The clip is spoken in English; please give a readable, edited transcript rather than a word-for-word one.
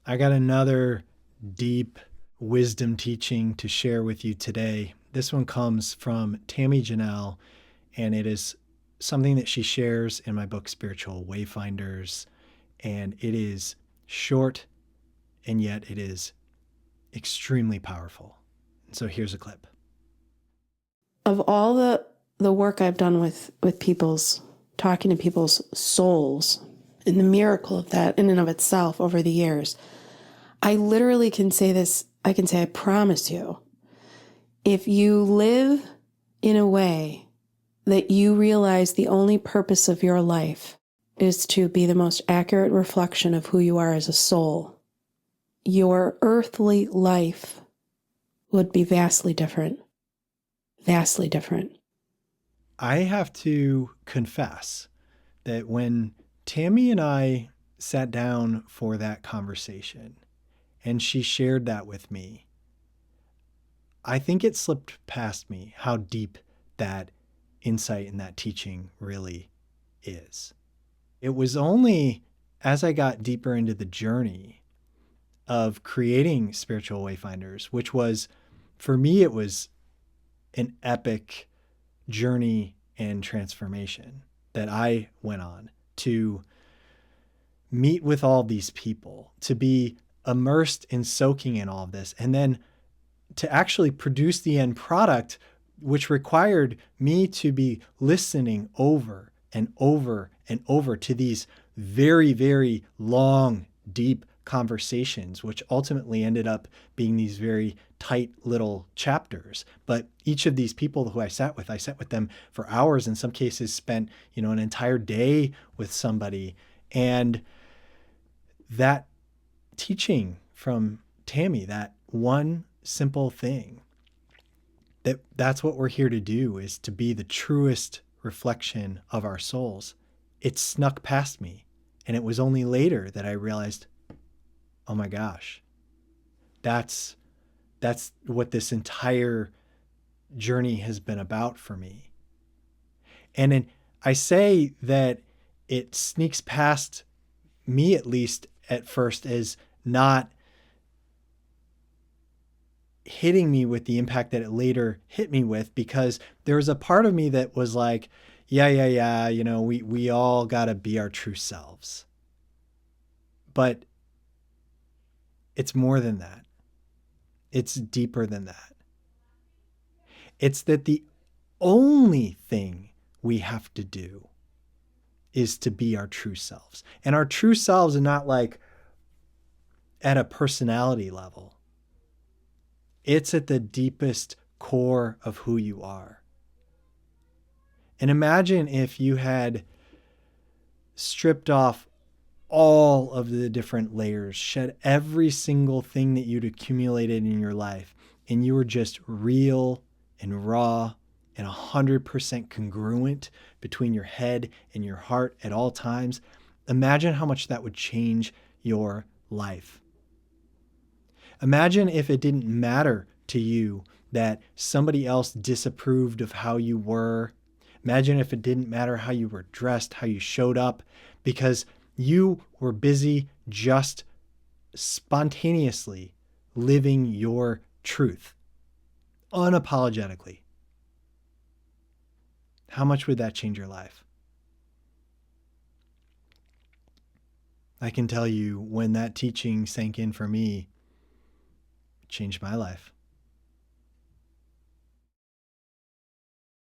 I got another deep wisdom teaching to share with you today. This one comes from Tammi Janel, and it is something that she shares in my book, Spiritual Wayfinders. And it is short, and yet it is extremely powerful. So here's a clip. Of all the work I've done with people's, talking to people's souls, and the miracle of that in and of itself over the years, I literally can say this, I can say, I promise you, if you live in a way that you realize the only purpose of your life is to be the most accurate reflection of who you are as a soul, your earthly life would be vastly different. Vastly different. I have to confess that when Tammi and I sat down for that conversation and she shared that with me, I think it slipped past me how deep that insight and that teaching really is. It was only as I got deeper into the journey of creating Spiritual Wayfinders, which was, for me, it was an epic journey and transformation that I went on to meet with all these people, to be immersed and soaking in all of this, and then to actually produce the end product, which required me to be listening over and over and over to these very, very long, deep conversations, which ultimately ended up being these very tight little chapters. But each of these people who I sat with them for hours, in some cases spent, an entire day with somebody. And that teaching from Tammi, that one simple thing, that's what we're here to do, is to be the truest reflection of our souls. It snuck past me. And it was only later that I realized, oh my gosh, that's what this entire journey has been about for me. And I say that it sneaks past me, at least at first, as not hitting me with the impact that it later hit me with, because there was a part of me that was like, yeah, we all got to be our true selves. But it's more than that. It's deeper than that. It's that the only thing we have to do is to be our true selves. And our true selves are not like at a personality level. It's at the deepest core of who you are. And imagine if you had stripped off all of the different layers, shed every single thing that you'd accumulated in your life, and you were just real and raw and 100% congruent between your head and your heart at all times. Imagine how much that would change your life. Imagine if it didn't matter to you that somebody else disapproved of how you were. Imagine if it didn't matter how you were dressed, how you showed up, because you were busy just spontaneously living your truth, unapologetically. How much would that change your life? I can tell you, when that teaching sank in for me, it changed my life.